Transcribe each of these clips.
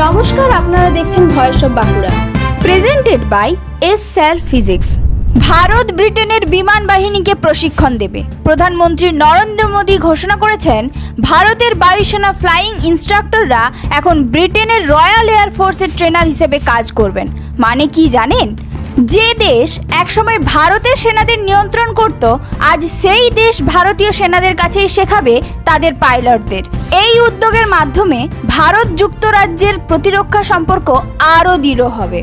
নমস্কার, আপনারা দেখছেন voice of Bankura, presented by S sir physics. Bharat ব্রিটেনের বিমান বাহিনীকে প্রশিক্ষণ দেবে। প্রধানমন্ত্রী নরেন্দ্র মোদী ঘোষণা করেছেন, ভারতের বায়ুসেনা ফ্লাইং ইনস্ট্রাক্টররা এখন ব্রিটেনের রয়্যাল এয়ারফোর্সের ট্রেনার হিসেবে কাজ করবেন। মানে কি জানেন? যে দেশ একসময় ভারতের সেনাদের নিয়ন্ত্রণ করত, আজ সেই দেশ ভারতীয় সেনাদের কাছেই শেখাবে তাদের পাইলটদের। এই উদ্যোগের মাধ্যমে ভারত যুক্তরাজ্যের প্রতিরক্ষা সম্পর্ক আরও দৃঢ় হবে।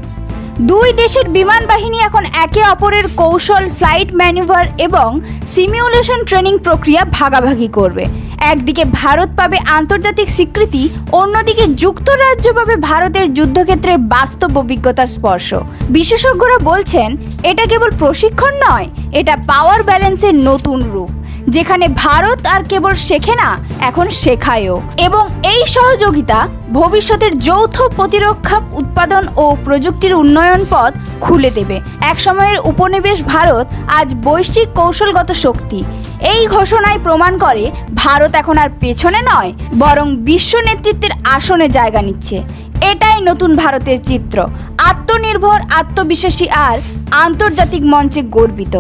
দুই দেশের বিমান বাহিনী এখন একে অপরের কৌশল, ফ্লাইট ম্যানুভার এবং সিমিউলেশন ট্রেনিং প্রক্রিয়া ভাগাভাগি করবে। একদিকে ভারত পাবে আন্তর্জাতিক স্বীকৃতি, অন্যদিকে যুক্তরাজ্য পাবে ভারতের যুদ্ধক্ষেত্রের বাস্তব অভিজ্ঞতার স্পর্শ। বিশেষজ্ঞরা বলছেন, এটা কেবল প্রশিক্ষণ নয়, এটা পাওয়ার ব্যালেন্সের নতুন রূপ, যেখানে ভারত আর কেবল শেখে না, এখন শেখায়ও। এবং এই সহযোগিতা ভবিষ্যতের যৌথ প্রতিরক্ষা উৎপাদন ও প্রযুক্তির উন্নয়ন পথ খুলে দেবে। একসময়ের উপনিবেশ ভারত আজ বৈশ্বিক কৌশলগত শক্তি। এই ঘোষণায় প্রমাণ করে ভারত এখন আর পেছনে নয়, বরং বিশ্ব নেতৃত্বের আসনে জায়গা নিচ্ছে। এটাই নতুন ভারতের চিত্র, আত্মনির্ভর, আত্মবিশ্বাসী আর আন্তর্জাতিক মঞ্চে গর্বিত।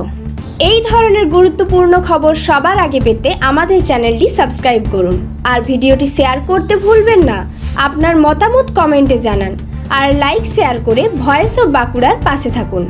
এই ধরনের গুরুত্বপূর্ণ খবর সবার আগে পেতে আমাদের চ্যানেলটি সাবস্ক্রাইব করুন আর ভিডিওটি শেয়ার করতে ভুলবেন না। আপনার মতামত কমেন্টে জানান আর লাইক শেয়ার করে ভয়েস অফ বাঁকুড়ার পাশে থাকুন।